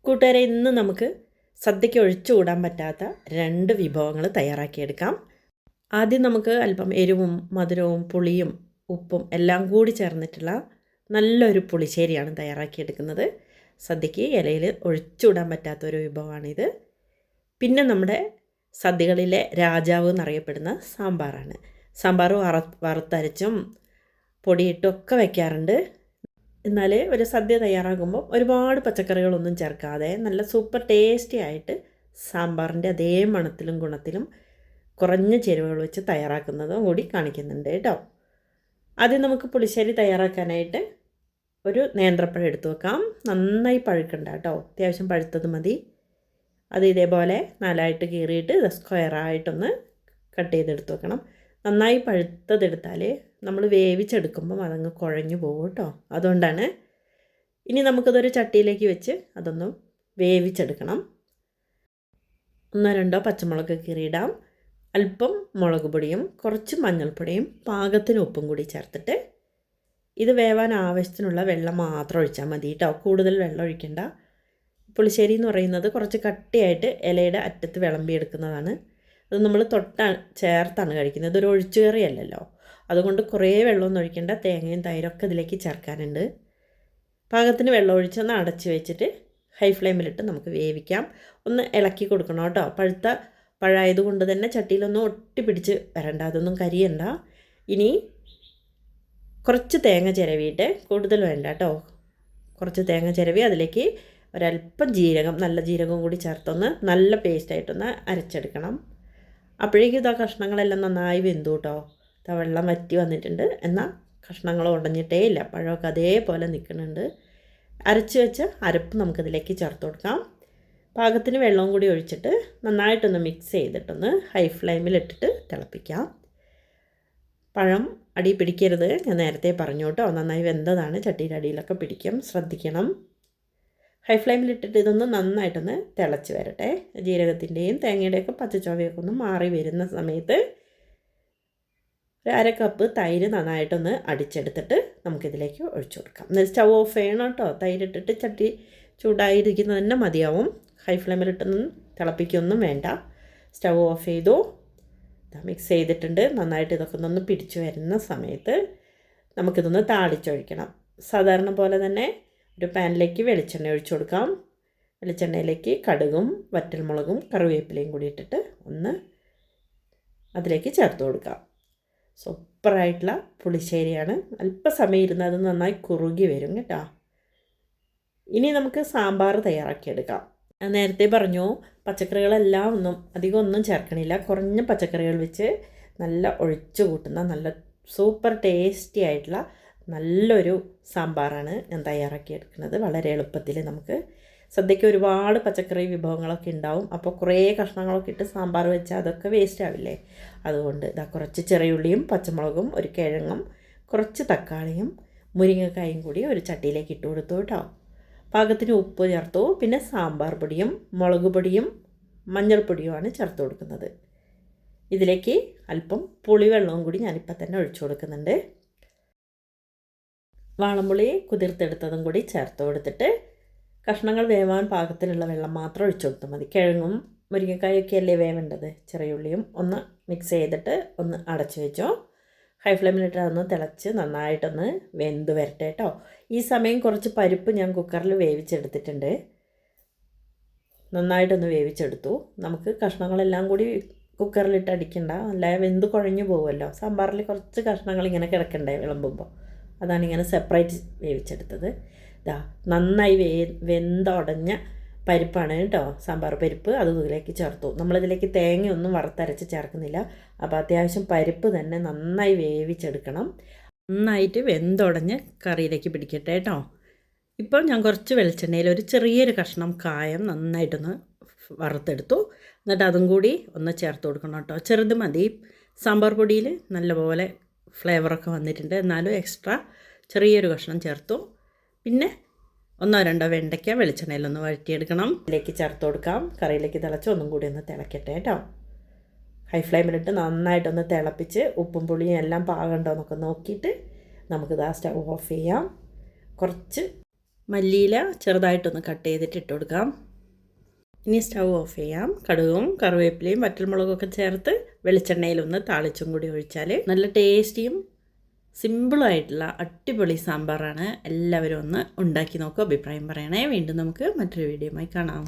കൂട്ടുകാരെ, ഇന്ന് നമുക്ക് സദ്യയ്ക്ക് ഒഴിച്ചുകൂടാൻ പറ്റാത്ത 2 വിഭവങ്ങൾ തയ്യാറാക്കിയെടുക്കാം. ആദ്യം നമുക്ക് അല്പം എരിവും മധുരവും പുളിയും ഉപ്പും എല്ലാം കൂടി ചേർന്നിട്ടുള്ള നല്ലൊരു പുളിശ്ശേരിയാണ് തയ്യാറാക്കിയെടുക്കുന്നത്. സദ്യയ്ക്ക് ഇലയിൽ ഒഴിച്ചുകൂടാൻ പറ്റാത്തൊരു വിഭവമാണിത്. പിന്നെ നമ്മുടെ സദ്യകളിലെ രാജാവ് എന്നറിയപ്പെടുന്ന സാമ്പാറാണ്. സാമ്പാർ വറുത്തരച്ചും പൊടിയിട്ടുമൊക്കെ വയ്ക്കാറുണ്ട്. എന്നാൽ ഒരു സദ്യ തയ്യാറാക്കുമ്പോൾ ഒരുപാട് പച്ചക്കറികളൊന്നും ചേർക്കാതെ നല്ല സൂപ്പർ ടേസ്റ്റി ആയിട്ട് സാമ്പാറിൻ്റെ അതേ മണത്തിലും ഗുണത്തിലും കുറഞ്ഞ ചേരുവകൾ വെച്ച് തയ്യാറാക്കുന്നതും കൂടി കാണിക്കുന്നുണ്ട് കേട്ടോ. ആദ്യം നമുക്ക് പുളിശ്ശേരി തയ്യാറാക്കാനായിട്ട് ഒരു നേന്ത്രപ്പഴം എടുത്തു വെക്കാം. നന്നായി പഴുക്കണ്ട കേട്ടോ, അത്യാവശ്യം പഴുത്തത് മതി. അത് ഇതേപോലെ 4ആയിട്ട് കീറിയിട്ട് സ്ക്വയറായിട്ടൊന്ന് കട്ട് ചെയ്തെടുത്ത് വെക്കണം. നന്നായി പഴുത്തതെടുത്താൽ നമ്മൾ വേവിച്ചെടുക്കുമ്പം അതങ്ങ് കുഴഞ്ഞു പോകും കേട്ടോ, അതുകൊണ്ടാണ്. ഇനി നമുക്കതൊരു ചട്ടിയിലേക്ക് വെച്ച് അതൊന്ന് വേവിച്ചെടുക്കണം. 1-2 പച്ചമുളക് കീറിയിടാം. അല്പം മുളക് പൊടിയും കുറച്ച് മഞ്ഞൾപ്പൊടിയും പാകത്തിന് ഉപ്പും കൂടി ചേർത്തിട്ട് ഇത് വേവാൻ ആവശ്യത്തിനുള്ള വെള്ളം മാത്രം ഒഴിച്ചാൽ മതി കേട്ടോ, കൂടുതൽ വെള്ളം ഒഴിക്കണ്ട. പുളിശ്ശേരി എന്ന് പറയുന്നത് കുറച്ച് കട്ടിയായിട്ട് ഇലയുടെ അറ്റത്ത് വിളമ്പിയെടുക്കുന്നതാണ്. അത് നമ്മൾ ചേർത്താണ് കഴിക്കുന്നത്, ഇതൊരു ഒഴിച്ചുകറിയല്ലല്ലോ. അതുകൊണ്ട് കുറേ വെള്ളമൊന്നും ഒഴിക്കേണ്ട. തേങ്ങയും തൈരൊക്കെ ഇതിലേക്ക് ചേർക്കാനുണ്ട്. പാകത്തിന് വെള്ളം ഒഴിച്ചൊന്ന് അടച്ച് വെച്ചിട്ട് ഹൈ ഫ്ലെയിമിലിട്ട് നമുക്ക് വേവിക്കാം. ഒന്ന് ഇളക്കി കൊടുക്കണം കേട്ടോ. പഴുത്ത പഴമായതുകൊണ്ട് തന്നെ ചട്ടിയിലൊന്നും ഒട്ടിപ്പിടിച്ച് വരണ്ട, അതൊന്നും കരിയണ്ട. ഇനി കുറച്ച് തേങ്ങ ചിരവിയിട്ട്, കൂടുതൽ വേണ്ട കേട്ടോ, കുറച്ച് തേങ്ങ ചിരവി അതിലേക്ക് ഒരല്പം ജീരകം, നല്ല ജീരകവും കൂടി ചേർത്തൊന്ന് നല്ല പേസ്റ്റായിട്ടൊന്ന് അരച്ചെടുക്കണം. അപ്പോഴേക്കും ഇതാ കഷ്ണങ്ങളെല്ലാം നന്നായി വെന്തു കേട്ടോ. വെള്ളം വറ്റി വന്നിട്ടുണ്ട്, എന്നാൽ കഷ്ണങ്ങൾ ഉടഞ്ഞിട്ടേ ഇല്ല, പഴമൊക്കെ അതേപോലെ നിൽക്കുന്നുണ്ട്. അരച്ച് വെച്ച അരപ്പ് നമുക്കിതിലേക്ക് ചേർത്ത് കൊടുക്കാം. പാകത്തിന് വെള്ളവും കൂടി ഒഴിച്ചിട്ട് നന്നായിട്ടൊന്ന് മിക്സ് ചെയ്തിട്ടൊന്ന് ഹൈ ഫ്ലെയിമിലിട്ടിട്ട് തിളപ്പിക്കാം. പഴം അടി പിടിക്കരുത്, ഞാൻ നേരത്തെ പറഞ്ഞു കേട്ടോ. നന്നായി വെന്തതാണ്, ചട്ടിയുടെ അടിയിലൊക്കെ പിടിക്കും, ശ്രദ്ധിക്കണം. ഹൈ ഫ്ലെയിമിലിട്ടിട്ട് ഇതൊന്ന് നന്നായിട്ടൊന്ന് തിളച്ച് വരട്ടെ. ജീരകത്തിൻ്റെയും തേങ്ങയുടെയൊക്കെ പച്ചച്ചുവയൊക്കെ ഒന്ന് മാറി വരുന്ന സമയത്ത് ഒരു 1/2 കപ്പ് തൈര് നന്നായിട്ടൊന്ന് അടിച്ചെടുത്തിട്ട് നമുക്കിതിലേക്ക് ഒഴിച്ചു കൊടുക്കാം. എന്നാൽ സ്റ്റൗ ഓഫ് ചെയ്യണം കേട്ടോ. തൈരിട്ടിട്ട് ചട്ടി ചൂടായിരിക്കുന്നത് തന്നെ മതിയാവും. ഹൈ ഫ്ലെയിമിലിട്ടൊന്നും തിളപ്പിക്കൊന്നും വേണ്ട. സ്റ്റൗ ഓഫ് ചെയ്തു. മിക്സ് ചെയ്തിട്ടുണ്ട്. നന്നായിട്ട് ഇതൊക്കെ ഒന്ന് പിടിച്ചു വരുന്ന സമയത്ത് നമുക്കിതൊന്ന് താളിച്ചൊഴിക്കണം. സാധാരണ പോലെ തന്നെ ഒരു പാനിലേക്ക് വെളിച്ചെണ്ണ ഒഴിച്ചു കൊടുക്കാം. വെളിച്ചെണ്ണയിലേക്ക് കടുകും വറ്റൽമുളകും കറിവേപ്പിലയും കൂടി ഇട്ടിട്ട് ഒന്ന് അതിലേക്ക് ചേർത്ത് കൊടുക്കാം. സൂപ്പറായിട്ടുള്ള പുളിശ്ശേരിയാണ്. അല്പസമയം ഇരുന്ന് അത് നന്നായി കുറുകി വരും കേട്ടോ. ഇനി നമുക്ക് സാമ്പാർ തയ്യാറാക്കിയെടുക്കാം. ഞാൻ നേരത്തെ പറഞ്ഞു പച്ചക്കറികളെല്ലാം അധികം ഒന്നും ചേർക്കണില്ല. കുറഞ്ഞ പച്ചക്കറികൾ വെച്ച് നല്ല ഒഴിച്ചു കൂട്ടുന്ന നല്ല സൂപ്പർ ടേസ്റ്റി ആയിട്ടുള്ള നല്ലൊരു സാമ്പാറാണ് ഞാൻ തയ്യാറാക്കിയെടുക്കുന്നത്. വളരെ എളുപ്പത്തിൽ നമുക്ക് സദ്യയ്ക്ക് ഒരുപാട് പച്ചക്കറി വിഭവങ്ങളൊക്കെ ഉണ്ടാവും. അപ്പോൾ കുറേ കഷ്ണങ്ങളൊക്കെ ഇട്ട് സാമ്പാർ വെച്ചാൽ അതൊക്കെ വേസ്റ്റ് ആവില്ലേ. അതുകൊണ്ട് ഇതാ കുറച്ച് ചെറിയുള്ളിയും പച്ചമുളകും ഒരു കിഴങ്ങും കുറച്ച് തക്കാളിയും മുരിങ്ങക്കായും കൂടി ഒരു ചട്ടിയിലേക്ക് ഇട്ട് കൊടുത്തു കേട്ടോ. പാകത്തിന് ഉപ്പ് ചേർത്തു. പിന്നെ സാമ്പാർ പൊടിയും മുളക് പൊടിയും മഞ്ഞൾപ്പൊടിയുമാണ് ചേർത്ത് കൊടുക്കുന്നത്. ഇതിലേക്ക് അല്പം പുളിവെള്ളവും കൂടി ഞാനിപ്പോൾ തന്നെ ഒഴിച്ചു കൊടുക്കുന്നുണ്ട്. വാളംപുളി കുതിർത്തെടുത്തതും കൂടി ചേർത്ത് കൊടുത്തിട്ട് കഷ്ണങ്ങൾ വേവാൻ പാകത്തിലുള്ള വെള്ളം മാത്രം ഒഴിച്ചു കൊടുത്താൽ മതി. കിഴങ്ങും മുരിങ്ങക്കായൊക്കെ അല്ലേ വേവേണ്ടത്. ചെറിയുള്ളിയും ഒന്ന് മിക്സ് ചെയ്തിട്ട് ഒന്ന് അടച്ചു വെച്ചോ. ഹൈ ഫ്ലെയിമിലിട്ട് അതൊന്ന് തിളച്ച് നന്നായിട്ടൊന്ന് വെന്ത് വരട്ടെ കേട്ടോ. ഈ സമയം കുറച്ച് പരിപ്പ് ഞാൻ കുക്കറിൽ വേവിച്ചെടുത്തിട്ടുണ്ട്. നന്നായിട്ടൊന്ന് വേവിച്ചെടുത്തു. നമുക്ക് കഷ്ണങ്ങളെല്ലാം കൂടി കുക്കറിലിട്ട് അടിക്കണ്ട, അല്ല വെന്ത് കുഴഞ്ഞു പോകുമല്ലോ. സാമ്പാറിൽ കുറച്ച് കഷ്ണങ്ങൾ ഇങ്ങനെ കിടക്കണ്ടേ വിളമ്പുമ്പോൾ, അതാണ് ഇങ്ങനെ സെപ്പറേറ്റ് വേവിച്ചെടുത്തത്. ഇതാ നന്നായി വെന്തുടഞ്ഞ പരിപ്പാണ് കേട്ടോ, സാമ്പാർ പരിപ്പ്. അത് ഇതിലേക്ക് ചേർത്തു. നമ്മളിതിലേക്ക് തേങ്ങയൊന്നും വറുത്തരച്ച് ചേർക്കുന്നില്ല. അപ്പോൾ അത്യാവശ്യം പരിപ്പ് തന്നെ നന്നായി വേവിച്ചെടുക്കണം. നന്നായിട്ട് വെന്തുടഞ്ഞ് കറിയിലേക്ക് പിടിക്കട്ടെ കേട്ടോ. ഇപ്പോൾ ഞാൻ കുറച്ച് വെളിച്ചെണ്ണയിൽ ഒരു ചെറിയൊരു കഷ്ണം കായം നന്നായിട്ടൊന്ന് വറുത്തെടുത്തു. എന്നിട്ട് അതും കൂടി ഒന്ന് ചേർത്ത് കൊടുക്കണം കേട്ടോ. ചെറുത് മതി. സാമ്പാർ പൊടിയിൽ നല്ലപോലെ ഫ്ലേവറൊക്കെ വന്നിട്ടുണ്ട്. എന്നാലും എക്സ്ട്രാ ചെറിയൊരു കഷ്ണം ചേർത്തു. പിന്നെ 1-2 വെണ്ടയ്ക്ക വെളിച്ചെണ്ണയിലൊന്ന് വഴറ്റിയെടുക്കണം. ഇതിലേക്ക് ചേർത്ത് കൊടുക്കാം. കറിയിലേക്ക് തിളച്ച് ഒന്നും കൂടി ഒന്ന് തിളക്കട്ടെ കേട്ടോ. ഹൈ ഫ്ലെയിമിലിട്ട് നന്നായിട്ടൊന്ന് തിളപ്പിച്ച് ഉപ്പും പുളിയും എല്ലാം പാകമുണ്ടോ എന്നൊക്കെ നോക്കിയിട്ട് നമുക്കിത് സ്റ്റൗ ഓഫ് ചെയ്യാം. കുറച്ച് മല്ലിയില ചെറുതായിട്ടൊന്ന് കട്ട് ചെയ്തിട്ട് ഇട്ട് കൊടുക്കാം. ഇനി സ്റ്റൗ ഓഫ് ചെയ്യാം. കടുകും കറിവേപ്പിലയും വറ്റൽമുളകൊക്കെ ചേർത്ത് വെളിച്ചെണ്ണയിലൊന്ന് താളിച്ചും കൂടി ഒഴിച്ചാൽ നല്ല ടേസ്റ്റിയും സിമ്പിളായിട്ടുള്ള അടിപൊളി സാമ്പാറാണ്. എല്ലാവരും ഒന്ന് ഉണ്ടാക്കി നോക്കുക, അഭിപ്രായം പറയണേ. വീണ്ടും നമുക്ക് മറ്റൊരു വീഡിയോയുമായി കാണാം.